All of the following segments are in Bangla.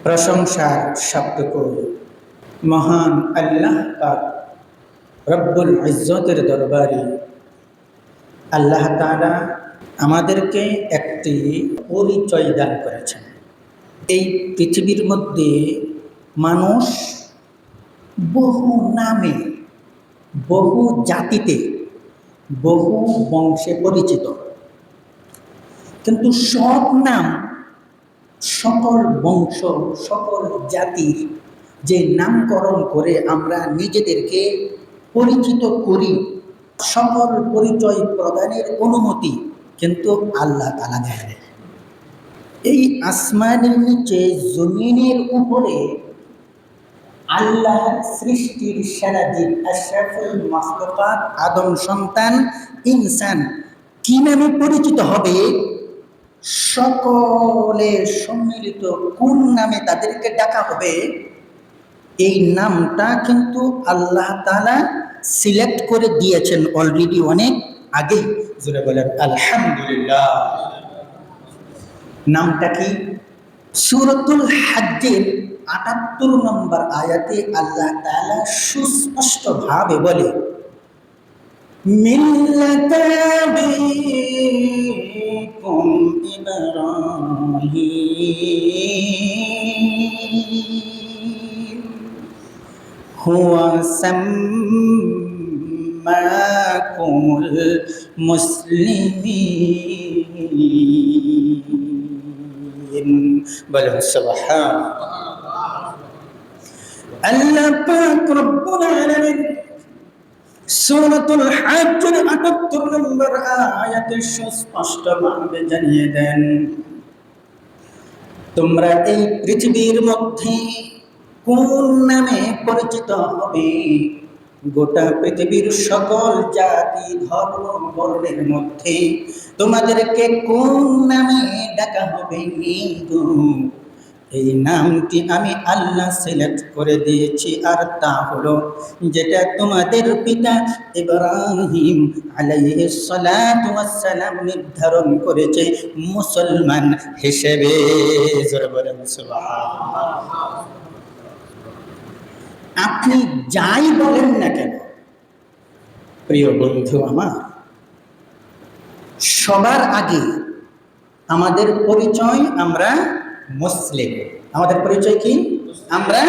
প্রশংসার শব্দকোষ মহান আল্লাহ পাক রব্বুল ইজ্জতের দরবারে আল্লাহ তাআলা আমাদেরকে একটি পরিচয় দান করেছেন। এই পৃথিবীর মধ্যে মানুষ বহু নামে, বহু জাতিতে, বহু বংশে পরিচিত, কিন্তু সব নাম, সকল বংশ, সকল জাতির যে নামকরণ করে আমরা নিজেদেরকে পরিচিত করি, সকল পরিচয় প্রদানের অনুমতি কিন্তু আল্লাহ তাআলা দেন। এই আসমানের নিচে জমিনের উপরে আল্লাহর সৃষ্টির সেরা জীব আশরাফুল মাখলুকাত আদম সন্তান ইনসান কি নামে পরিচিত হবে? সকলের সম্মিলিত কোন নামে তাদেরকে ডাকা হবে, এই নামটা কিন্তু আল্লাহ তাআলা সিলেক্ট করে দিয়েছেন অলরেডি অনেক আগেই। জোরে বলেন আলহামদুলিল্লাহ। নামটা কি? সূরাতুল হজ্জের ৭৮ নম্বর আয়াতে আল্লাহ তাআলা সুস্পষ্ট ভাবে বলে, মিল্লাতা আবিকুম ইব্রাহিম হুয়া সাম্মাকুমুল মুসলিমিন। বলেন সুবহানাল্লাহ। আল্লাহ পাক রব্বুল আলামিন সূরাতুল হজ্জের ৭৮ নম্বর আয়াতে সুস্পষ্টভাবে জানিয়ে দেন, তোমরা এই পৃথিবীর মধ্যে কোন নামে পরিচিত হবে? গোটা পৃথিবীর সকল জাতি ধর্ম বর্ণের মধ্যে তোমাদেরকে কোন নামে ডাকা হবে? এই নামটি আমি আল্লাহ সিলেক্ট করে দিয়েছি, আর তা হলো যেটা তোমাদের পিতা ইব্রাহিম আলাইহিস সালাতু ওয়াস সালাম নির্ধারণ করেছে মুসলমান হিসেবে। জোরে বলেন সুবহানাল্লাহ। আপনি যাই বলেন না কেন প্রিয় বন্ধু আমার, সবার আগে আমাদের পরিচয় আমরা মুসলিম। আমাদের পরিচয় কি? আমরা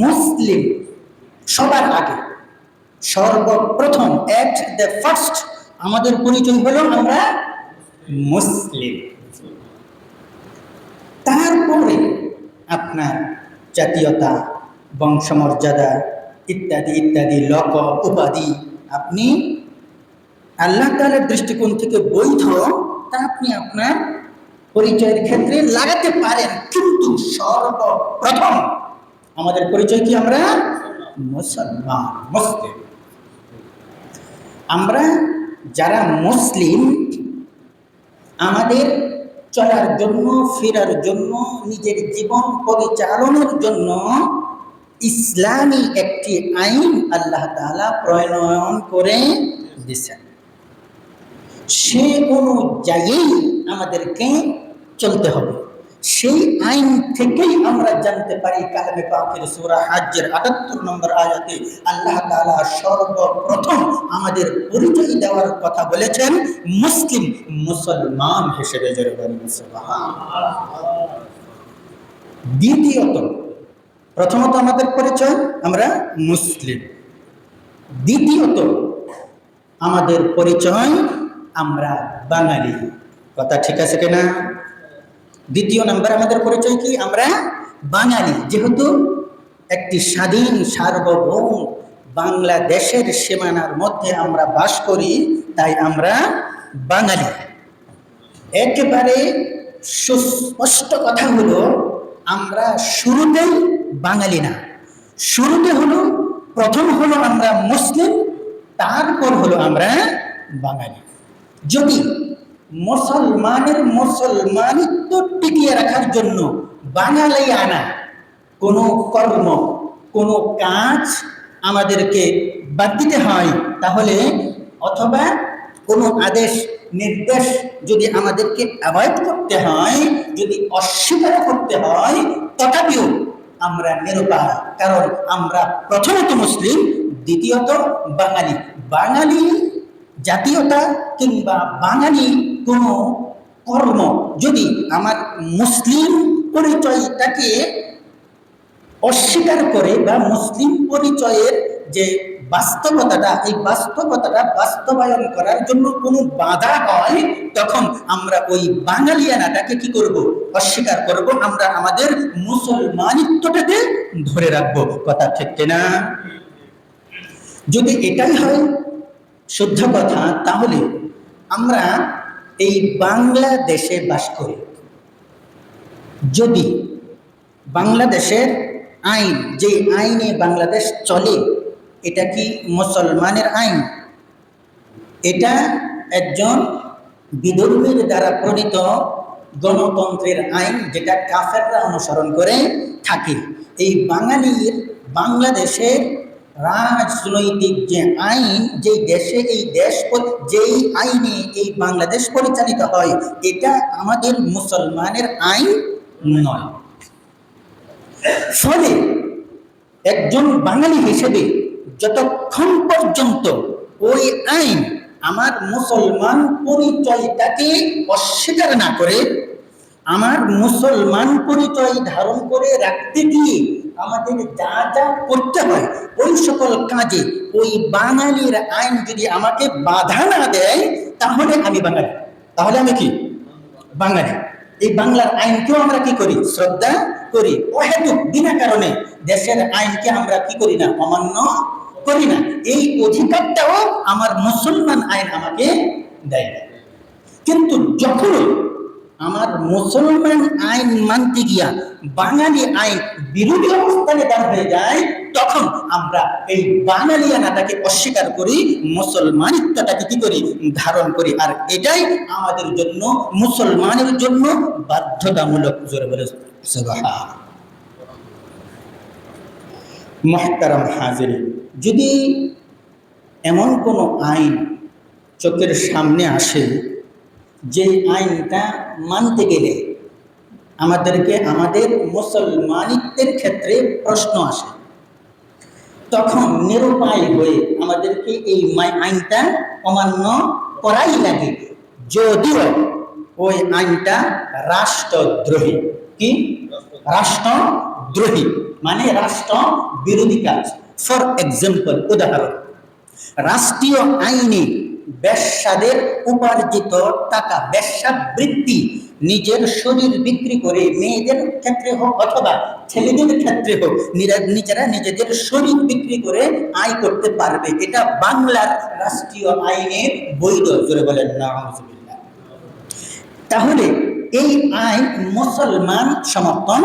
মুসলিম। সবার আগে, সর্বপ্রথম, এট দ্য ফার্স্ট আমাদের পরিচয় হলো আমরা মুসলিম। তারপরে আপনার জাতীয়তা, বংশমর্যাদা ইত্যাদি ইত্যাদি লকব উপাধি আপনি আল্লাহ তাআলার দৃষ্টিকোণ থেকে বৈধ, তা আপনি আপনার পরিচয়ের ক্ষেত্রে লাগাতে পারেন, কিন্তু সর্বপ্রথম আমাদের পরিচয় কি? আমরা মুসলমান, মুসলিম। আমরা যারা মুসলিম, আমাদের চলার জন্য, ফেরার জন্য, নিজের জীবন পরিচালনার জন্য ইসলামী একটি আইন আল্লাহ তাআলা প্রণয়ন করে দিয়েছেন। সে অনুযায়ী আমাদেরকে চলতে হবে। সেই আইন থেকেই আমরা জানতে পারি, কালামে পাকের সূরা হজ্জের ৭৮ নম্বর আয়াতে আল্লাহ তাআলা সর্বপ্রথম আমাদের পরিচয় দেওয়ার কথা বলেছেন মুসলিম, মুসলমান হিসেবে। জোরে বলেন সুবহানাল্লাহ। দ্বিতীয়ত, প্রথমত আমাদের পরিচয় আমরা মুসলিম, দ্বিতীয়ত আমাদের পরিচয় আমরা বাঙালি। কথা ঠিক আছে কিনা? দ্বিতীয় নাম্বার আমাদের পরিচয় কি? আমরা বাঙালি। যেহেতু একটি স্বাধীন সার্বভৌম বাংলাদেশের সীমানার মধ্যে আমরা বাস করি, তাই আমরা বাঙালি। একেবারে সুস্পষ্ট কথা হলো, আমরা শুরুতেই বাঙালি না। শুরুতে হলো, প্রথম হলো আমরা মুসলিম, তারপর হলো আমরা বাঙালি। যদি মুসলমানের মুসলমানিত্ব টিকিয়ে রাখার জন্য বাঙালি আনা কোনো কর্ম, কোনো কাজ আমাদেরকে বাদ দিতে হয়, তাহলে অথবা কোনো আদেশ নির্দেশ যদি আমাদেরকে অ্যাভয়েড করতে হয়, যদি অস্বীকার করতে হয়, তথাপিও আমরা নিরুপায়। কারণ আমরা প্রথমত মুসলিম, দ্বিতীয়ত বাঙালি। বাঙালি জাতীয়তা কিংবা বাঙালি কোনো কর্ম যদি আমার মুসলিম পরিচয়টাকে অস্বীকার করে বা মুসলিম পরিচয়ের যে বাস্তবতাটা, এই বাস্তবতাটা বাস্তবায়ন করার জন্য কোনো বাধা হয়, তখন আমরা ওই বাঙালিয়ানাটাকে কি করব? অস্বীকার করব। আমরা আমাদের মুসলমানিত্বটাকে ধরে রাখবো। কথা ঠিক কিনা? যদি এটাই হয় শুদ্ধ কথা, তাহলে আমরা এই বাংলাদেশে বাস করি। যদি বাংলাদেশের আইন, যে আইনে বাংলাদেশ চলে, এটা কি মুসলমানের আইন? এটা একজন বিধর্মীর দ্বারা প্রণীত গণতন্ত্রের আইন, যেটা কাফেররা অনুসরণ করে থাকে। এই বাংলাদেশের রাজনৈতিক যে আইন, যেই দেশে এই দেশ, যেই আইনে এই বাংলাদেশ পরিচালিত হয়, এটা আমাদের মুসলমানের আইন নয়। ফলে একজন বাঙালি হিসেবে যতক্ষণ পর্যন্ত ওই আইন আমার মুসলমান পরিচয়টাকে অস্বীকার না করে, আমার মুসলমান পরিচয় ধারণ করে রাখতে গিয়ে আমাদের যা যা করতে হয় ওই সকল কাজে ওই বাঙালির আইন যদি আমাকে বাধা না দেয়, তাহলে আমি বাঙালি। তাহলে আমি কি? বাঙালি। এই বাংলার আইনকেও আমরা কি করি? শ্রদ্ধা করি। অহেতুক বিনা কারণে দেশের আইনকে আমরা কি করি না? অমান্য করি না। এই অধিকারটাও আমার মুসলমান আইন আমাকে দেয়। কিন্তু যখন আমার মুসলমান আইন মানতে গিয়া বাঙালি আইন বিরোধী অবস্থানে দাঁড় হয়ে যায়, তখন আমরা এই বাঙালিয়ানাটাকে অস্বীকার করি, মুসলমানিত্বটাকে কি করি? ধারণ করি। আর এটাই আমাদের জন্য, মুসলমানের জন্য বাধ্যতামূলক। জোরে বলে সুবহানাল্লাহ। মুহতারাম হাজিরিন, যদি এমন কোনো আইন চোখের সামনে আসে, যে আইনটা মানতে গেলে আমাদেরকে আমাদের মুসলমানিত্বের ক্ষেত্রে প্রশ্ন আসে, তখন নিরুপায় হয়ে আমাদেরকে এই আইনটা অমান্য করাই লাগে, যদিও ওই আইনটা রাষ্ট্রদ্রোহী। কি? রাষ্ট্রদ্রোহী মানে রাষ্ট্র বিরোধী কাজ। ফর এক্সাম্পল, উদাহরণ, রাষ্ট্রীয় আইনে বেশ্যাদের উপার্জিত টাকা, বেশ্যাবৃত্তি, নিজের শরীর বিক্রি করে, মেয়েদের ক্ষেত্রে হোক অথবা ছেলেদের ক্ষেত্রে হোক, নিজেরা নিজেদের শরীর বিক্রি করে আয় করতে পারবে। এটা বাংলার রাষ্ট্রীয় আইনে বৈধ। জোরে বলেন নাউজুবিল্লাহ। তাহলে এই আইন মুসলমান সমর্থন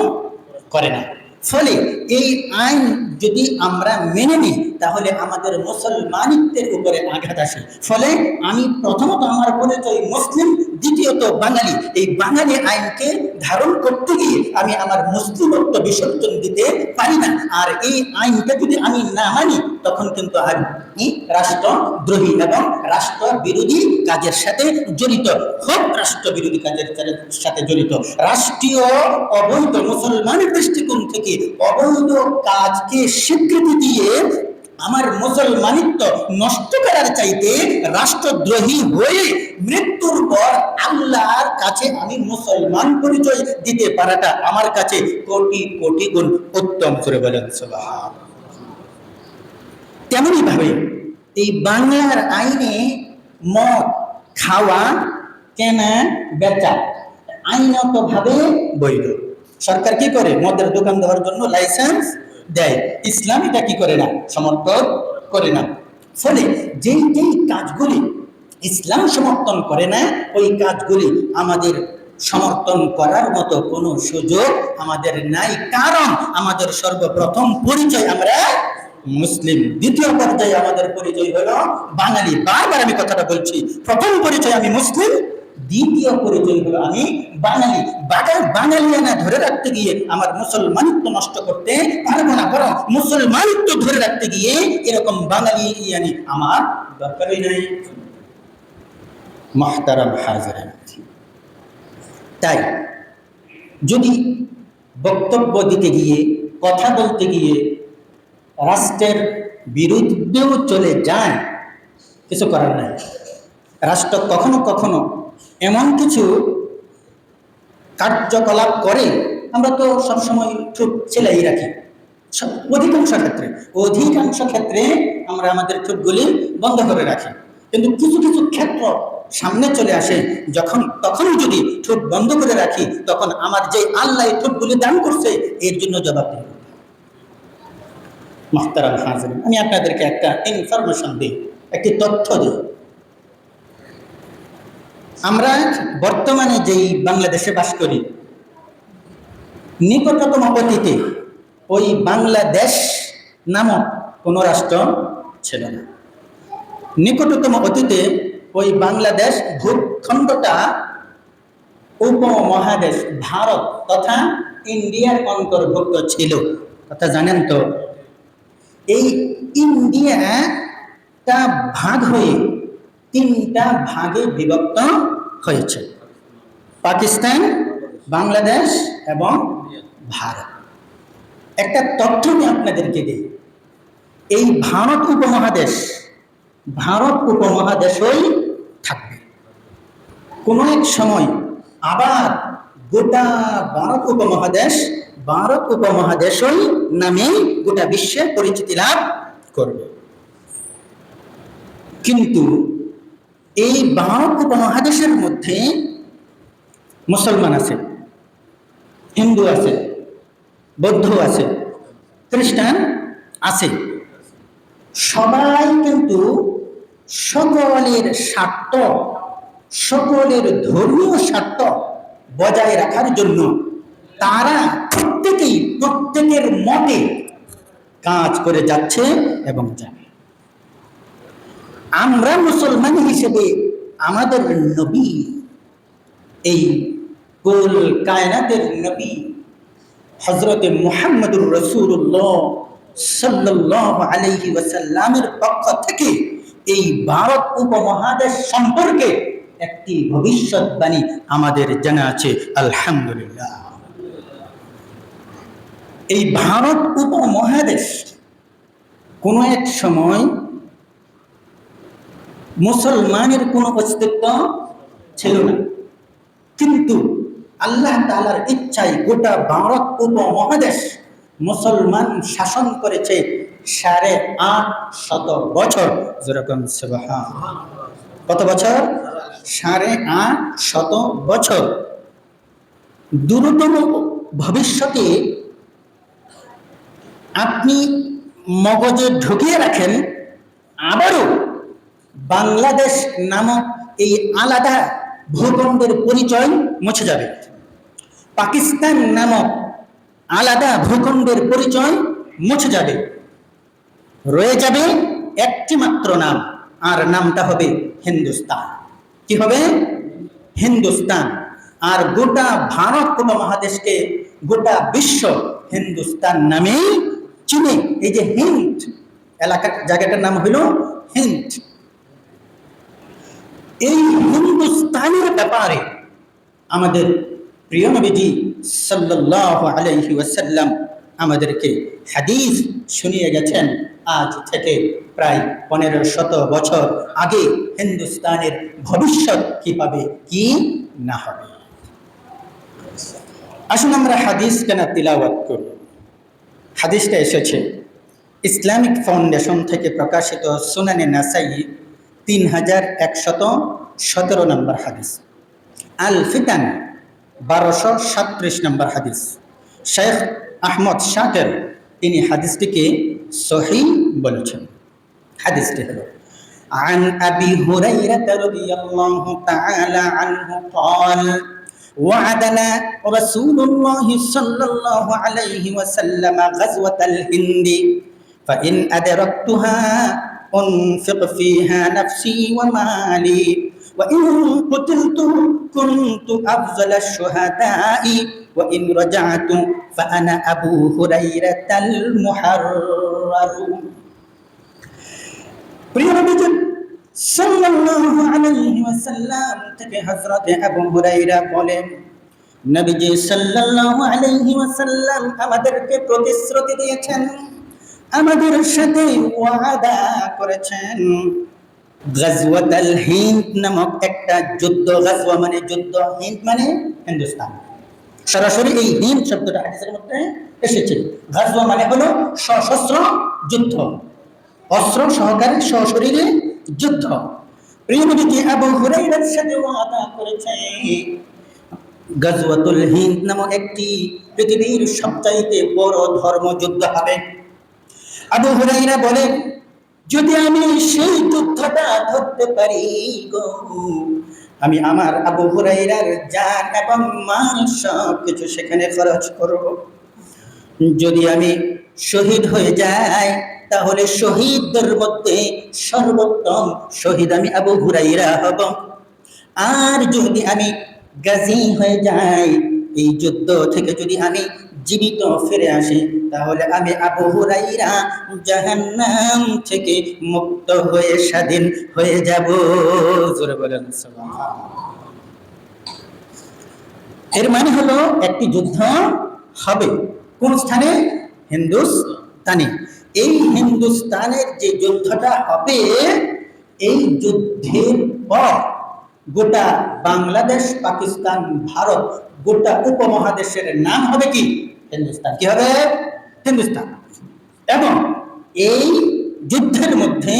করে না। ফলে এই আইন যদি আমরা মেনে নিই, তাহলে আমাদের মুসলমানিত্বের উপরে আঘাত আসে। ফলে আমি প্রথমত আমার পরিচয় মুসলিম, দ্বিতীয়ত বাঙালি। এই বাঙালি আইনকে ধারণ করতে গিয়ে আমি আমার মুসলিমত্ব বিসর্জন দিতে পারি না। আর এই আইনটা যদি আমি না মানি, তখন কিন্তু আমি রাষ্ট্রদ্রোহী এবং রাষ্ট্র বিরোধী কাজের সাথে জড়িত। হোক রাষ্ট্র বিরোধী কাজের সাথে জড়িত, রাষ্ট্রীয় অবৈধ, মুসলমানের দৃষ্টিকোণ থেকে অবৈধ কাজকে স্বীকৃতি দিয়ে আমার মুসলমানিত্ব নষ্ট করার চাইতে রাষ্ট্রদ্রোহী হয়ে মৃত্যুর পর আল্লাহর কাছে আমি মুসলমান পরিচয় দিতে পারাটা আমার কাছে কোটি কোটি গুণ উত্তম। করে বলেন সুবহানাল্লাহ। তেমনি ভাবে এই বাংলার আইনে মদ খাওয়া, কেনা, বেচা আইনত ভাবে বৈধ। সরকার কি করে? মদের দোকান দেওয়ার জন্য লাইসেন্স দেয়। ইসলাম এটা কি করে না? সমর্থন করে না। ফলে যেই যেই কাজগুলি ইসলাম সমর্থন করে না, ওই কাজগুলি আমাদের সমর্থন করার মতো কোনো সুযোগ আমাদের নাই। কারণ আমাদের সর্বপ্রথম পরিচয় আমরা মুসলিম, দ্বিতীয় পর্যায়ে আমাদের পরিচয় হলো বাঙালি। বারবার আমি কথাটা বলছি, প্রথম পরিচয় আমি মুসলিম, দ্বিতীয় পরিচয় হলো আমি বাঙালি। বাঙালিয়ানা ধরে রাখতে গিয়ে আমার মুসলমানিত্ব নষ্ট করতে পারবো না, বরং মুসলমানিত্ব ধরে রাখতে গিয়ে এরকম বাঙালিয়ানি আমার দরকারই নাই। মুহতারাম হাজিরিন, তাই যদি বক্তব্য দিতে গিয়ে, কথা বলতে গিয়ে রাষ্ট্রের বিরুদ্ধেও চলে যায়, কিছু করার নাই। রাষ্ট্র কখনো কখনো এমন কিছু কার্যকলাপ করে, আমরা তো সবসময় ঠোঁট ছেলাই রাখি, অধিকাংশ ক্ষেত্রে আমরা আমাদের ঠোঁটগুলি বন্ধ করে রাখি, কিন্তু কিছু কিছু ক্ষেত্র সামনে চলে আসে, তখন যদি ঠোঁট বন্ধ করে রাখি, তখন আমার যে আল্লাহ এই ঠোঁটগুলি দান করছে এর জন্য জবাব দিই। মুহতারাম হাজিরিন, আমি আপনাদেরকে একটা ইনফরমেশন দিই, একটি তথ্য দিই। আমরা বর্তমানে যেই বাংলাদেশে বাস করি, নিকটতম অতীতে ওই বাংলাদেশ নামক কোনো রাষ্ট্র ছিল না। নিকটতম অতীতে ওই বাংলাদেশ ভূখণ্ডটা উপমহাদেশ ভারত তথা ইন্ডিয়ার অন্তর্ভুক্ত ছিল। কথা জানেন তো? এই ইন্ডিয়াটা ভাগ হয়ে 3টা ভাগে বিভক্ত হয়েছে: পাকিস্তান, বাংলাদেশ এবং ভারত। একটা তথ্য আমি আপনাদেরকে দিই, এই ভারত উপমহাদেশই থাকবে। কোনো এক সময় আবার গোটা ভারত উপমহাদেশই নামে গোটা বিশ্বে পরিচিতি লাভ করবে। কিন্তু এই ভারত উপমহাদেশের মধ্যে মুসলমান আছে, হিন্দু আছে, বৌদ্ধ আছে, খ্রিস্টান আছে। সবাই কিন্তু সকলের স্বার্থ, সকলের ধর্মীয় স্বার্থ বজায় রাখার জন্য তারা প্রত্যেকের মতে কাজ করে যাচ্ছে এবং যাবে। আমরা মুসলমান হিসেবে আমাদের নবী, এই কুল কায়নাতের নবী হযরতে মুহাম্মদুর রাসূলুল্লাহ সাল্লাল্লাহু আলাইহি ওয়াসাল্লামের পক্ষ থেকে এই ভারত উপমহাদেশ সম্পর্কে একটি ভবিষ্যৎবাণী আমাদের জানা আছে, আলহামদুলিল্লাহ। এই ভারত উপমহাদেশ কোনো এক সময় মুসলমানের কোনো অস্তিত্ব ছিল না, কিন্তু আল্লাহ তাআলার ইচ্ছায় গোটা ভারত উপমহাদেশ মুসলমান শাসন করেছে 850 বছর। যেরকম সুবহানাল্লাহ, কত বছর? 850 বছর। দূরতম ভবিষ্যতে আপনি মগজে ঢুকিয়ে রাখেন, আবারও বাংলাদেশ নামক এই আলাদা ভূখণ্ডের পরিচয় মুছে যাবে। পাকিস্তান নামক আলাদা ভূখণ্ডের পরিচয় মুছে যাবে। রয়ে যাবে একটি মাত্র নাম, আর নামটা হবে হিন্দুস্তান। কি হবে? হিন্দুস্তান। আর গোটা ভারত উপমহাদেশকে গোটা বিশ্ব হিন্দুস্তান নামেই চিনে। এই যে হিন্দ জায়গাটার নাম হলো হিন্দ। এই হিন্দুস্তানের ব্যাপারে আমাদের প্রিয় নবীজি সাল্লাল্লাহু আলাইহি ওয়াসাল্লাম আমাদেরকে হাদিস শুনিয়ে গেছেন। আজ থেকে প্রায় 1500 বছর আগে হিন্দুস্তানের ভবিষ্যৎ কিভাবে কি না হবে। আসুন আমরা হাদিসটা তিলাওয়াত করি। হাদিসটা এসেছে ইসলামিক ফাউন্ডেশন থেকে প্রকাশিত সুনানে নাসাই 3117 নম্বর হাদিস, আল ফিতান 1237 নম্বর হাদিস। শেখ আহমদ শাকের তিনি হাদিসটিকে সহিহ বলেছেন। হাদিসটি হলো عن أبي هريرة رضي الله تعالى عنه قال وعدنا رسول الله صلى الله عليه وسلم غزوة الهند فإن أدركتها أنفق فيها نفسي ومالي وإن قتلت كنت أفضل الشهداء وإن رجعت فأنا أبو هريرة المحرر। প্রিয় নবীজি সাল্লাল্লাহু আলাইহি ওয়াসাল্লাম থেকে হযরত আবু হুরায়রা বলেন, নবীজি সাল্লাল্লাহু আলাইহি ওয়াসাল্লাম আমাদেরকে প্রতিশ্রুতি দিয়েছেন, আমাদের সাথে ওয়াদা করেছেন, গাজওয়াতুল হিন্দ নামক একটা যুদ্ধ, গাজওয়া মানে যুদ্ধ, হিন্দ মানে হিন্দুস্তান। সরাসরি এই হিন্দ শব্দটা হাদিসের মধ্যে এসেছে। গাজওয়া মানে হলো সশস্ত্র যুদ্ধ, অস্ত্র সহকারে সশরীরে যুদ্ধ। প্রিয় নবী আবু হুরায়রার সাথে ওয়াদা করেছে, গাজওয়াতুল হিন্দ নামক একটি পৃথিবীর সবচাইতে বড় ধর্মযুদ্ধ হবে। আবু হুরায়রা বলেন, যদি আমি সেই যুদ্ধটা ধরতে পারি গো, আমি আমার আবু হুরায়রার জান এবং মাল সব কিছু সেখানে খরচ করব। যদি আমি শহীদ হয়ে যাই, তাহলে শহীদদের মধ্যে সর্বোত্তম শহীদ আমি আবু হুরায়রা হব। আর যদি আমি গাজী হয়ে যাই, এই যুদ্ধ থেকে যদি আমি জীবিত ফিরে আসি, তাহলে আমি আবু হুরায়রা জাহান্নাম থেকে মুক্ত হয়ে স্বাধীন হয়ে যাব। জোরে বলেন সুবহানাল্লাহ। এর মানে হলো একটি যুদ্ধ হবে। কোন স্থানে? হিন্দুস্তানে। এই হিন্দুস্তানের যে যুদ্ধটা হবে, এই যুদ্ধের পর গোটা বাংলাদেশ, পাকিস্তান, ভারত, গোটা উপমহাদেশের নাম হবে কি? হিন্দুস্তান। কি হবে? হিন্দুস্তান। এবং এই যুদ্ধের মধ্যে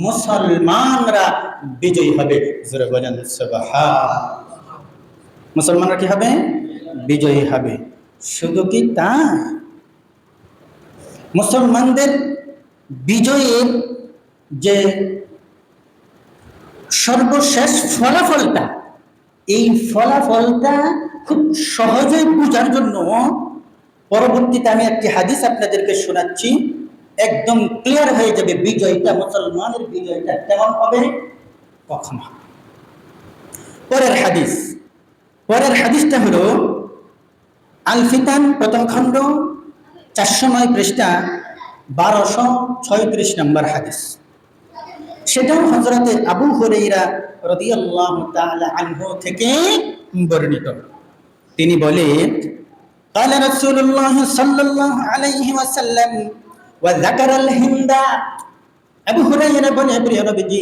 মুসলমানরা বিজয়ী হবে। জোরে বলেন সুবহানাল্লাহ। মুসলমানরা কি হবে? বিজয়ী হবে। শুধু কি তাই? মুসলমানদের বিজয়ের যে সর্বশেষ ফলাফলটা, এই ফলাফলটা খুব সহজে বোঝার জন্য পরবর্তীতে আমি একটি হাদিস আপনাদেরকে শোনাচ্ছি, একদম ক্লিয়ার হয়ে যাবে বিজয়টা, মুসলমানের বিজয়টা কেমন হবে, কখন হবে। পরের হাদিসটা হলো আল ফিতান প্রথম খণ্ড 409 পৃষ্ঠা 1236 নম্বর হাদিস। সেটাও হযরতে আবু হুরায়রা রাদিয়াল্লাহু তাআলা আনহু থেকে বর্ণিত। তিনি বলেন, قال رسول الله صلى الله عليه وسلم وذكر الهند। আবু হুরায়রা বলে, প্রিয় নবীজি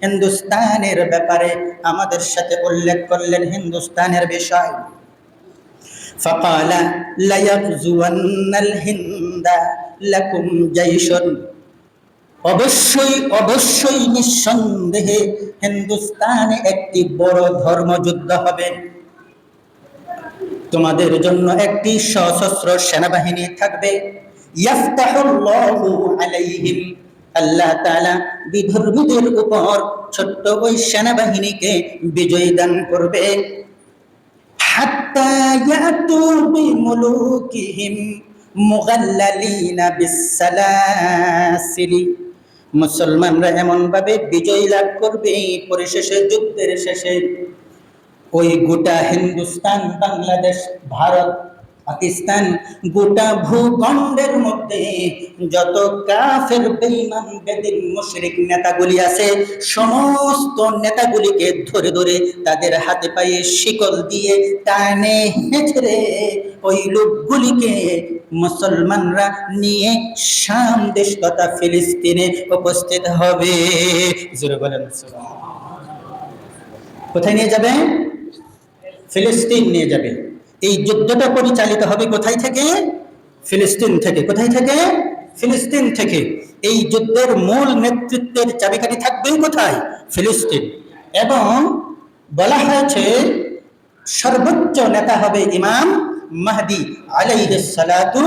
হিন্দুস্তানের ব্যাপারে আমাদের সাথে উল্লেখ করলেন হিন্দুস্তানের বিষয়। فقال لا يغزون الهند لكم جيش। অবশ্যই অবশ্যই নিঃসন্দেহে হিন্দুস্তানে একটি বড় ধর্মযুদ্ধ হবে, তোমাদের জন্য একটি সশস্ত্র সেনাবাহিনী থাকবে। ইয়াফতাহুল্লাহু আলাইহিম, আল্লাহ তাআলা বিধর্মীদের উপর ছোট্ট ওই সেনাবাহিনীকে বিজয় দান করবে। হাত্তা ইয়াতু বিমুলুকিহিম মুগাল্লালিনা বিসসালাসিলি। মুসলমানরা এমন ভাবে বিজয় লাভ করবে, পরিশেষে যুদ্ধের শেষে ওই গোটা হিন্দুস্তান, বাংলাদেশ, ভারত, পাকিস্তান, গোটা ভূখণ্ডের মধ্যে যত কাফের, বেঈমান, বেদিন, মুশরিক নেতাগুলি আছে, সমস্ত নেতাগুলিকে ধরে ধরে তাদের হাতে পায়ে শিকল দিয়ে টানে হেঁচড়ে ওই লোকগুলিকে মুসলমানরা নিয়ে শাম দেশ তথা ফিলিস্তিনে উপস্থিত হবে। জোরে বলেন সুবহানাল্লাহ। কোথায় নিয়ে যাবে? ফিলিস্তিন নিয়ে যাবে। এই যুদ্ধটা পরিচালিত হবে কোথায় থেকে? ফিলিস্তিন থেকে। কোথায় থেকে? ফিলিস্তিন থেকে। এই যুদ্ধের মূল নেতৃত্বের চাবিকাঠি থাকবে কোথায়? ফিলিস্তিন। এবং বলা হয়েছে সর্বোচ্চ নেতা হবে ইমাম মাহদী আলাইহিস সালাতু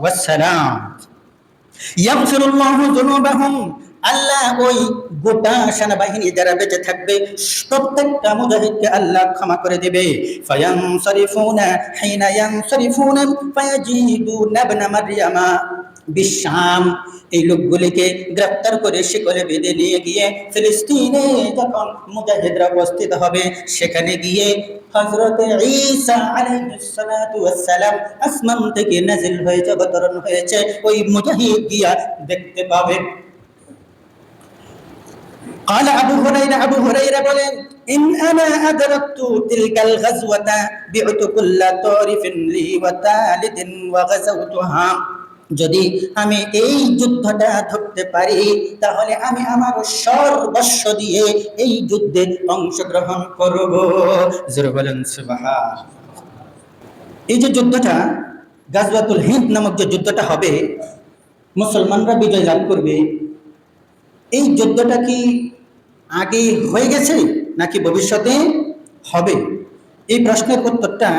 ওয়াস সালাম। ইয়াগফিরুল্লাহু যুনুবাহুম, আল্লাহ ওই গোটা সেনাবাহিনী যারা বেঁচে থাকবে প্রত্যেকটা মুজাহিদকে আল্লাহ ক্ষমা করে দেবে। ফায়ানসারিফুনা হিনা ইয়ানসারিফুনা ফায়াজিদুনা ইবনা মারইয়ামা বিশাম। এই লোকগুলিকে গ্রেফতার করে শিকলে বেঁধে নিয়ে গিয়ে ফিলিস্তিনে যখন মুজাহিদরা উপস্থিত হবে, সেখানে গিয়ে হযরত ঈসা আলাইহিস সালাতু ওয়াস সালাম আসমান থেকে নাজিল হয়েছে, অবতরণ হয়েছে, ওই মুজাহিদ গিয়া দেখতে পাবে। قال أبو هريرة বলেন إن أنا أدركت تلك الغزوة بعت كل طارف لي وتالد وغزوتها যদি আমি এই যুদ্ধটা ধরতে পারি তাহলে আমি আমার সর্বস্ব দিয়ে এই যুদ্ধে অংশগ্রহণ করব। জোরে বলেন সুবহান। এই যে যুদ্ধটা গাজওয়াতুল হিন্দ নামক যে যুদ্ধটা হবে, মুসলমানরা বিজয় লাভ করবে, এই যুদ্ধটা কি আগে হয়ে গেছে নাকি ভবিষ্যতে হবে? এই প্রশ্নের উত্তরটা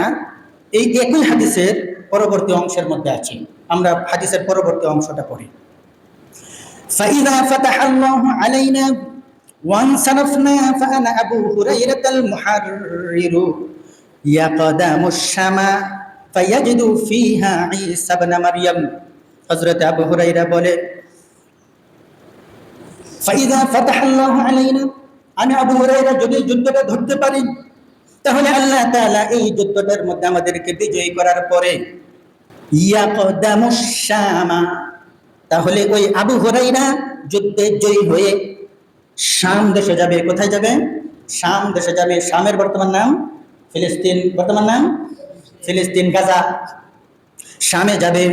এই একই হাদিসের পরবর্তী অংশের মধ্যে আছে। আমরা হাদিসের পরবর্তী অংশটা পড়ি। فإذا فتح الله علينا وانصرفنا فأنا أبو هريرة المحرر يقدم الشماء فيجد فيها عيسى ابن مريم। হযরত আবু হুরায়রা বলে ফাইদা ফাতাহাল্লাহু আলাইনা, আমি আবু হুরায়রা যদি যুদ্ধটা ধরতে পারি তাহলে আল্লাহ তাআলা এই যুদ্ধটার মধ্যে আমাদেরকে বিজয়ী করার পরে ইয়াকদামুশ শামা, তাহলে ওই আবু হুরায়রা যুদ্ধে জয়ী হয়ে শাম দেশে যাবে। কোথায় যাবে? শাম দেশে যাবে। শামের বর্তমান নাম ফিলিস্তিন, বর্তমান নাম ফিলিস্তিন, গাজা। শামে যাবে।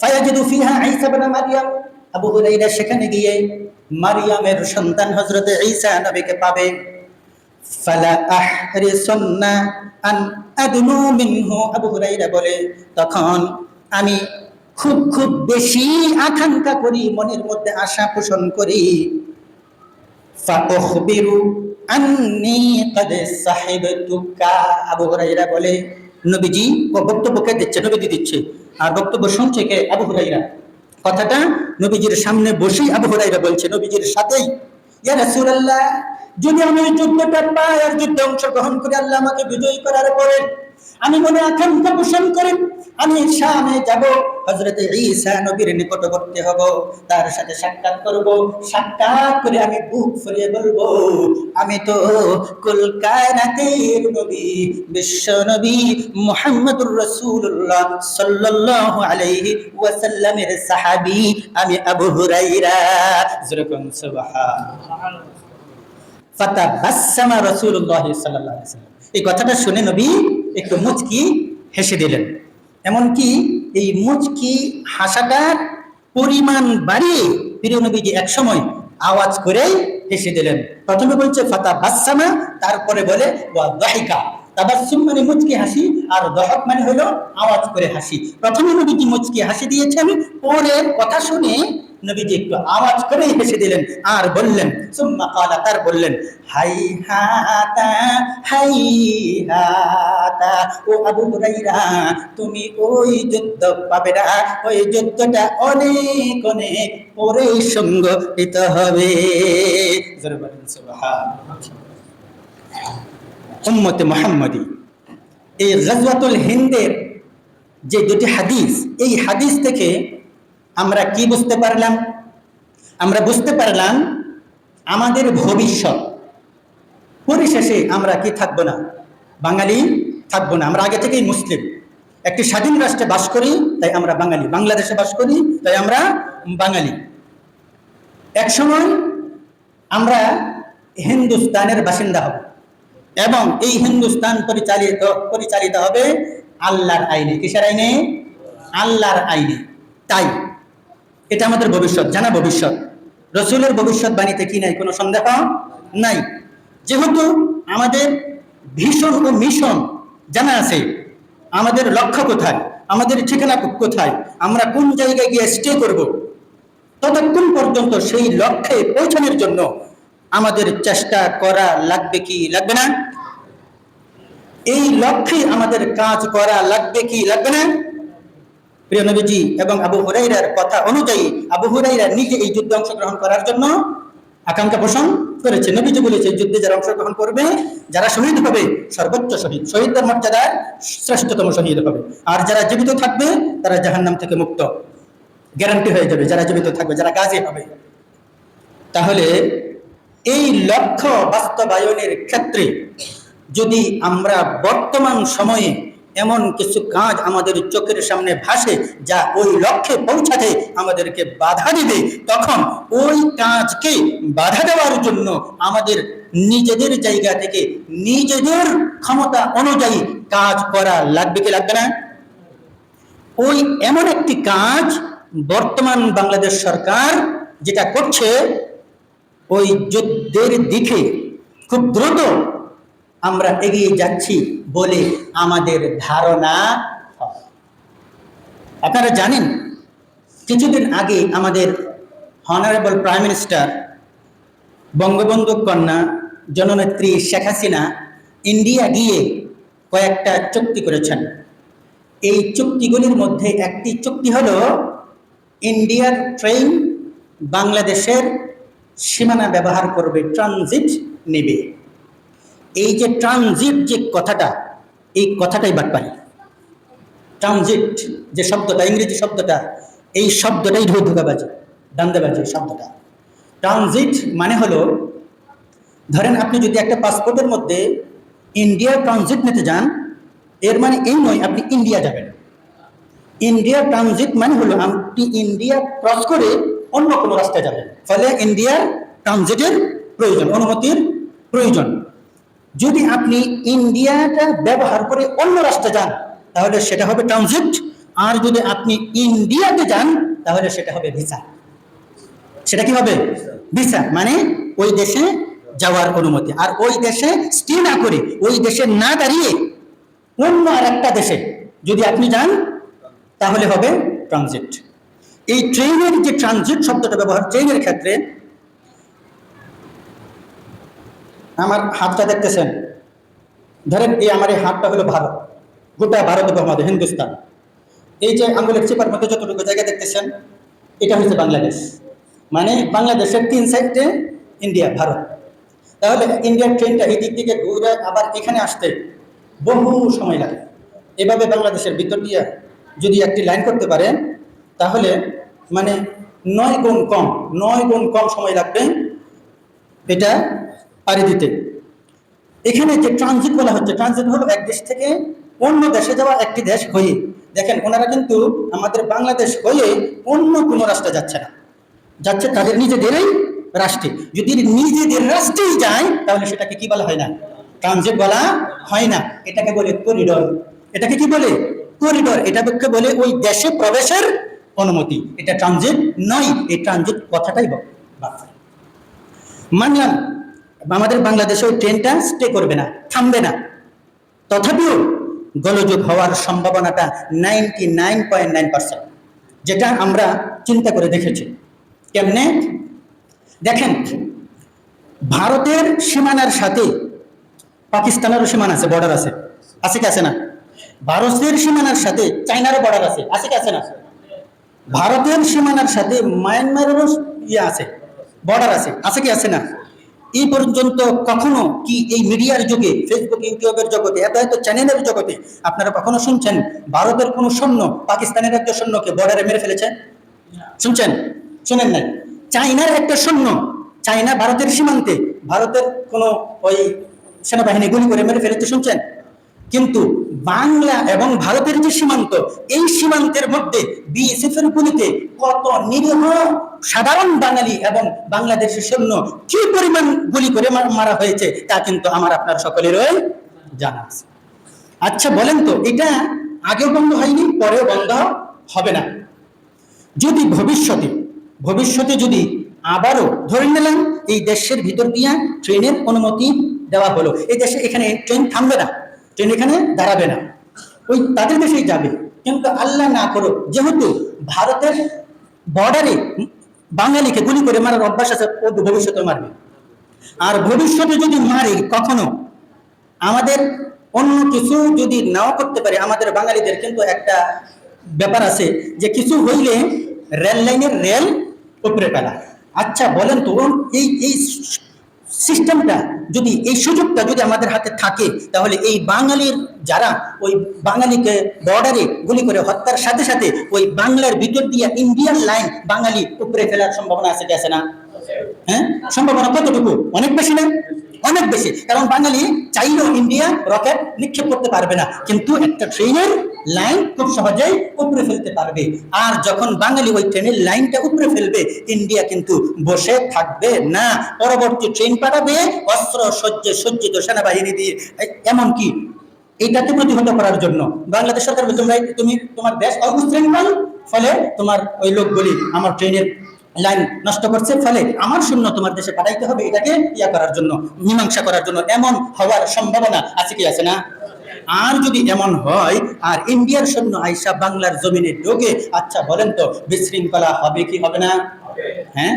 ফায়াজিদু ফিহা ঈসা ইবনে মারইয়াম, আবু হুরায়রা সেখানে গিয়ে মারিয়ামের সন্তান হযরত ঈসা নবীকে পাবে। ফালা আহরিসুন্না আন আদনু মিনহু, আবু হুরায়রা বলে তখন আমি খুব খুব বেশি আকাঙ্ক্ষা করি, মনের মধ্যে আশা পোষণ করি। ফাউখবিরু আন্নী ক্বাদ সাহিবতুকা, আবু হুরায়রা বলে নবীজি বক্তব্য কে দিচ্ছে? নবীজি দিচ্ছে। আর বক্তব্য শুনছে কে? আবু হুরায়রা। কথাটা নবীজির সামনে বসেই আবু হুরায়রা বলছে, নবীজির সাথেই, ইয়া রাসূলুল্লাহ, যদি আমি যুদ্ধটা পাই আর যুদ্ধে অংশগ্রহণ করে আল্লাহ আমাকে বিজয়ী করার পরে আমি মনে আকাঙ্ক্ষা পোষণ করি আমি শামে যাব, হযরত ঈসা নবীর নিকটবর্তী হব, তার সাথে সাক্ষাৎ করব। সাক্ষাৎ করে আমি বুক ফুলিয়ে বলবো, আমি তো কুল কায়নাতের নবী, বিশ্ব নবী মুহাম্মদুর রাসূলুল্লাহ সাল্লাল্লাহু আলাইহি ওয়াসাল্লামের সাহাবী, আমি আবু হুরায়রা। যেরকম সুবহানাল্লাহ। ফাতাবাসসামা রাসূলুল্লাহ সাল্লাল্লাহু আলাইহি ওয়াসাল্লাম, এই কথাটা শুনে নবী একটু মুচকি হেসে দিলেন। এমনকি এই মুচকি হাসাটার পরিমাণ বাড়িয়ে প্রিয় নবীজি এক সময় আওয়াজ করে হেসে দিলেন। প্রথমে বলছে ফাতাবাসসামা, তারপরে বলে ওয়া দাহিকা। তাবাসসুম মানে মুচকি হাসি, আর দহক মানে হলো আওয়াজ করে হাসি। প্রথমে নবীজি মুচকি হাসি দিয়েছেন, পরের কথা শুনে নবীজি একটু আওয়াজ করে হেসে দিলেন আর বললেন, সুম্মা ক্বালা, তার বললেন, হাইহাতা হাইহাতা, ও আবু হুরায়রা, তুমি ওই যুদ্ধ পাবে না, ওই যুদ্ধটা অনেক অনেক পরে সংগঠিত হবে। জোরে বলেন সুবহানাল্লাহ। উম্মতে মুহাম্মাদি, এই গাজওয়াতুল হিন্দের যে দুটি হাদিস, এই হাদিস থেকে আমরা কি বুঝতে পারলাম? আমরা বুঝতে পারলাম আমাদের ভবিষ্যৎ, পরিশেষে আমরা কি থাকবো না? বাঙালি থাকবো না। আমরা আগে থেকেই মুসলিম, একটি স্বাধীন রাষ্ট্রে বাস করি তাই আমরা বাঙালি, বাংলাদেশে বাস করি তাই আমরা বাঙালি। এক সময় আমরা হিন্দুস্তানের বাসিন্দা হব এবং এই হিন্দুস্তান পরিচালিত হবে আল্লাহর আইনে। কিসের আইনে? আল্লাহর আইনে। তাই এটা আমাদের ভবিষ্যৎ, জানা ভবিষ্যৎ। রসুলের ভবিষ্যৎবাণীতে কি নাই? কোনো সন্দেহ নাই। যেহেতু আমাদের ভীষণ ও মিশন জানা আছে, আমাদের লক্ষ্য কোথায়, আমাদের ঠিকানা কোথায়, আমরা কোন জায়গায় গিয়ে স্টে করব, ততক্ষণ পর্যন্ত সেই লক্ষ্যে পৌঁছানোর জন্য আমাদের চেষ্টা করা লাগবে কি লাগবে না? এই লক্ষ্যে আমাদের কাজ করা লাগবে কি লাগবে না? প্রিয় নবীজি এবং আবু হুরায়রার কথা অনুযায়ী আবু হুরায়রা নিজে এই যুদ্ধে অংশগ্রহণ করার জন্য আকাঙ্ক্ষা পোষণ করেছে। নবীজি বলেছে, যুদ্ধে যারা অংশগ্রহণ করবে, যারা শহীদ হবে, সর্বোচ্চ শহীদ, শহীদদের মর্যাদার শ্রেষ্ঠতম শহীদ হবে। আর যারা জীবিত থাকবে তারা জাহান্নাম থেকে মুক্ত, গ্যারান্টি হয়ে যাবে যারা জীবিত থাকবে, যারা গাজী হবে। তাহলে এই লক্ষ্য বাস্তবায়নের ক্ষেত্রে যদি আমরা বর্তমান সময়ে এমন কিছু কাজ আমাদের চোখের সামনে ভাসে যা ওই লক্ষ্যে পৌঁছাতে আমাদেরকে বাধা দিবে, তখন ওই কাজকে বাধা দেওয়ার জন্য আমাদের নিজেদের জায়গা থেকে নিজেদের ক্ষমতা অনুযায়ী কাজ করা লাগবে কি লাগবে না? ওই এমন একটি কাজ বর্তমান বাংলাদেশ সরকার যেটা করছে, ওই যুদ্ধের দিকে খুব দ্রুত আমরা এগিয়ে যাচ্ছি বলে আমাদের ধারণা। আপনারা জানেন, কিছুদিন আগে আমাদের অনারেবল প্রাইম মিনিস্টার বঙ্গবন্ধু কন্যা জননেত্রী শেখ হাসিনা ইন্ডিয়া গিয়ে কয়েকটা চুক্তি করেছেন। এই চুক্তিগুলির মধ্যে একটি চুক্তি হলো ইন্ডিয়ার ট্রেন বাংলাদেশের সীমানা ব্যবহার করবে, ট্রানজিট নেবে। এই যে ট্রানজিট যে কথাটা, এই কথাটাই বাটপারি। ট্রানজিট যে শব্দটা, ইংরেজি শব্দটা, এই শব্দটাই ধোঁকাবাজি, দান্দাবাজি শব্দটা। ট্রানজিট মানে হলো, ধরেন আপনি যদি একটা পাসপোর্টের মধ্যে ইন্ডিয়া ট্রানজিট নিতে যান, এর মানে এই নয় আপনি ইন্ডিয়া যাবেন। ইন্ডিয়া ট্রানজিট মানে হলো আপনি ইন্ডিয়া ক্রস করে অন্য কোনো রাস্তায় যাবেন, ফলে ইন্ডিয়ার ট্রানজিটের প্রয়োজন, অনুমতির প্রয়োজন। যদি আপনি ইন্ডিয়াটা ব্যবহার করে অন্য রাস্তায় যান তাহলে সেটা হবে ট্রানজিট, আর যদি আপনি ইন্ডিয়াতে যান তাহলে সেটা হবে ভিসা। সেটা কি হবে? ভিসা মানে ওই দেশে যাওয়ার অনুমতি। আর ওই দেশে স্টে না করে, ওই দেশে না দাঁড়িয়ে অন্য আর একটা দেশে যদি আপনি যান তাহলে হবে ট্রানজিট। এই ট্রেনের যে ট্রানজিট শব্দটা ব্যবহার, ট্রেনের ক্ষেত্রে আমার হাতটা দেখতেছেন, ধরেন এই আমার এই হাতটা হলো ভারত, গোটা ভারত উপমহাদেশ, হিন্দুস্তান। এই যে আঙ্গুলের চিপার মধ্যে যতটুকু জায়গা দেখতেছেন, এটা হচ্ছে বাংলাদেশ। মানে বাংলাদেশের 3 সাইডে ইন্ডিয়া, ভারত। তাহলে ইন্ডিয়ার ট্রেনটা এই দিক থেকে ঘুরে আবার এখানে আসতে বহু সময় লাগে। এভাবে বাংলাদেশের ভিতর দিয়ে যদি একটি লাইন করতে পারে তাহলে মানে 9 গুণ কম সময় লাগবে এটা পাড়ি দিতে। এখানে যে ট্রানজিট বলা হচ্ছে, ট্রানজিট হলো এক দেশ থেকে অন্য দেশে যাওয়া, একটি দেশ হয়ে। দেখেন ওনারা কিন্তু আমাদের বাংলাদেশ হয়ে অন্য কোনো রাস্তা যাচ্ছে না, যাচ্ছে তাদের নিজেদেরই রাষ্ট্রে। যদি নিজেদের রাষ্ট্রেই যায় তাহলে সেটাকে কি বলা হয় না? ট্রানজিট বলা হয় না, এটাকে বলে করিডোর। এটাকে কি বলে? করিডোর। এটাকে বলে ওই দেশে প্রবেশের অনুমতি। এটা ট্রানজিট নয়, এই ট্রানজিট কথাটাই মানলাম আমাদের বাংলাদেশে ওই ট্রেনটা স্টে করবে না, থামবে না। তথাপিও গোলযোগ হওয়ার সম্ভাবনাটা 99.9%, যেটা আমরা চিন্তা করে দেখেছি। কেমনে? দেখেন, ভারতের সীমানার সাথে পাকিস্তানেরও সীমানা আছে, বর্ডার আছে, আছে কি আছে না? ভারতের সীমানার সাথে চায়নারও বর্ডার আছে, আছে কি আছে না? ভারতের সীমানার সাথে মায়ানমারেরও আছে, বর্ডার আছে, আছে কি আছে না? এই পর্যন্ত কখনো কি এই মিডিয়ার যুগে, ফেসবুক ইউটিউবের জগতে, এত চ্যানেলের জগতে আপনারা কখনো শুনছেন ভারতের কোনো সৈন্য পাকিস্তানের একটা সৈন্যকে বর্ডারে মেরে ফেলেছে? শুনছেন? শুনেন নাই। চায়নার একটা সৈন্য, চায়না ভারতের সীমান্তে ভারতের কোনো ওই সেনাবাহিনী গুলি করে মেরে ফেলেছে, শুনছেন? কিন্তু বাংলা এবং ভারতের যে সীমান্ত, এই সীমান্তের মধ্যে বিএসএফ এর গুলিতে কত নিরীহ সাধারণ বাঙালি এবং বাংলাদেশের সৈন্য কি পরিমাণ গুলি করে মারা হয়েছে তা কিন্তু আমার আপনার সকলেরই জানা আছে। আচ্ছা বলেন তো, এটা আগেও বন্ধ হয়নি, পরেও বন্ধ হবে না। যদি ভবিষ্যতে যদি আবারও ধরে নিলাম এই দেশের ভিতর দিয়ে ট্রেনের অনুমতি দেওয়া হলো, এই দেশে এখানে ট্রেন থামবে না, ট্রেন এখানে দাঁড়াবে না, ওই তাদের দেশেই যাবে। কিন্তু আল্লাহ না করো, যেহেতু ভারতের বর্ডারে বাঙালিকে গুলি করে মারার অভ্যাস আছে, ও ভবিষ্যতে মারবে। আর ভবিষ্যতে যদি মারে কখনো, আমাদের অন্য কিছু যদি নাও করতে পারে, আমাদের বাঙালিদের কিন্তু একটা ব্যাপার আছে যে কিছু হইলে রেল লাইনের রেল উপরে ফেলা। আচ্ছা বলেন তো, এই সিস্টেমটা যদি, এই সুযোগটা যদি আমাদের হাতে থাকে, তাহলে এই বাঙালির যারা ওই বাঙালিকে বর্ডারে গুলি করে হত্যার সাথে সাথে ওই বাংলার ভিতর দিয়ে ইন্ডিয়ান লাইন বাঙালি উপরে ফেলার সম্ভাবনা আছে কি আছে না? হ্যাঁ, সম্ভাবনা কতটুকু? অনেক বেশি না? অনেক বেশি। কারণ বাঙালি চাইলেও ইন্ডিয়া রকেট নিক্ষেপ করতে পারবে না, কিন্তু একটা ট্রেনের লাইন খুব সহজেই উপরে ফেলতে পারবে। আর যখন বাঙালি ওই ট্রেনের লাইনটা উপরে ফেলবে, ইন্ডিয়া কিন্তু বসে থাকবে না, পরবর্তী ট্রেন পাঠাবে অস্ত্র সজ্জিত সেনাবাহিনী দিয়ে। এমনকি এইটাকে প্রতিহত করার জন্য বাংলাদেশ সরকার তুমি তোমার দেশ অমুসলিম, ফলে তোমার ওই লোকগুলি আমার ট্রেনের লাইন নষ্ট করছে, ফলে আমার শূন্য তোমার দেশে পাঠাইতে হবে, এটাকে ইয়া করার জন্য, মীমাংসা করার জন্য। এমন হওয়ার সম্ভাবনা আছে কি আছে না? আর যদি এমন হয় আর ইন্ডিয়ার সৈন্য আইসা বাংলার জমিনে ঢোকে, আচ্ছা বলেন তো বিশৃঙ্খলা হবে কি হবে না? হ্যাঁ,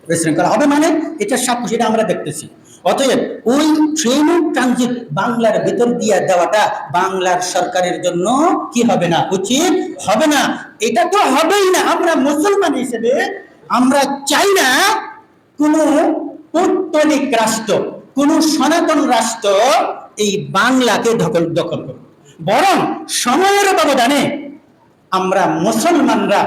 বিশৃঙ্খলা হবে। মানে এটা সাক্ষ্য, সেটা আমরা দেখতেছি। অতএব ওই ট্রেন ট্রানজিট বাংলার ভেতর দিয়ে দেওয়াটা বাংলার সরকারের জন্য কি হবে না, উচিত হবে না। এটা তো হবেই না। আমরা মুসলমান হিসেবে আমরা চাই না কোন পৌত্তলিক রাষ্ট্র, কোন সনাতন রাষ্ট্র এই বাংলাকে দখল করুক। বরং সময়ের ব্যবধানে আমরা মুসলমানরা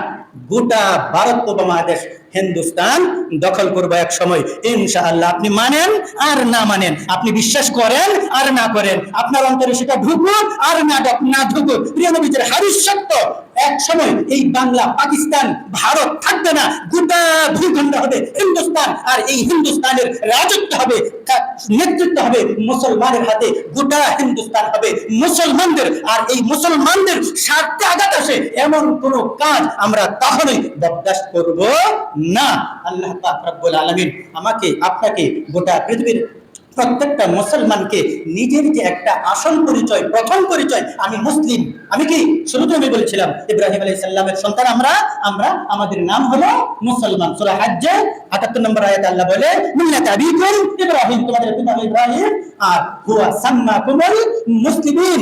গোটা ভারত উপমহাদেশ হিন্দুস্তান দখল করবো এক সময় ইনশাআল্লাহ। আপনি মানেন আর না মানেন, আপনি বিশ্বাস করেন আর না করেন, আপনার অন্তরে সেটা ঢুকুক আর না ঢুকুক, প্রিয় নবীর হাদিস সত্য। এক সময় এই বাংলা, পাকিস্তান, ভারত থাকবে না, গোটা ভূখণ্ড হবে হিন্দুস্তান। আর এই হিন্দুস্তানের রাজত্ব হবে, নেতৃত্ব হবে মুসলমানের হাতে। গোটা হিন্দুস্তান হবে মুসলমানদের। আর এই মুসলমানদের স্বার্থে আঘাত আসে এমন কোন কাজ আমরা তখনই বরদাস্ত করব না। আল্লাহ পাক রব্বুল আলামিন আমাকে, আপনাকে, গোটা পৃথিবীর প্রত্যেকটা মুসলমানকে নিজের যে একটা আসল পরিচয়, প্রথম পরিচয়, আমি মুসলিম। আমি কি শুরুতে আমি বলেছিলাম ইব্রাহিম আলাইহিস সালামের সন্তান আমরা আমাদের নাম হলো মুসলমান। সূরা হজ্জে ৭৮ নম্বর আয়াতে আল্লাহ বলে, মিল্লাত আবিকুম ইব্রাহিম, তোমাদের পিতা হলো ইব্রাহিম, আর হুয়া সাম্মাকুমুল মুসলিমিন,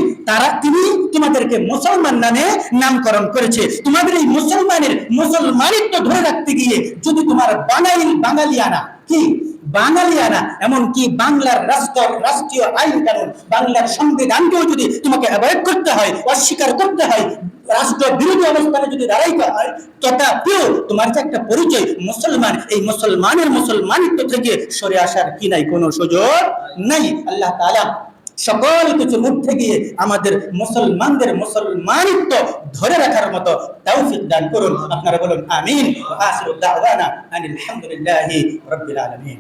তিনি তোমাদেরকে মুসলমান নামে নামকরণ করেছে। তোমাদের এই মুসলমানিত্ব ধরে রাখতে গিয়ে যদি তোমার বাঙালিয়ানা কি বাঙালিয়ানা, এমনকি বাংলার রাষ্ট্রীয় আইন কানুন, বাংলার সংবিধানকেও যদি তোমাকে অ্যাভয়েড করতে হয়, অস্বীকার করতে হয়, রাষ্ট্র বিরোধী অবস্থানে যদি দাঁড়াইতে হয়, তথাপিও তোমার যে একটা পরিচয় মুসলমান, এই মুসলমানিত্ব থেকে সরে আসার কি নাই, কোনো সুযোগ নাই। আল্লাহ তাআলা সকল কিছুর মধ্যে গিয়ে আমাদের মুসলমানিত্ব ধরে রাখার মতো তৌফিক দান করুন। আপনারা বলুন আমিন। ওয়া আখিরু দাওয়ানা আনিল হামদুলিল্লাহি রাব্বিল আলামিন।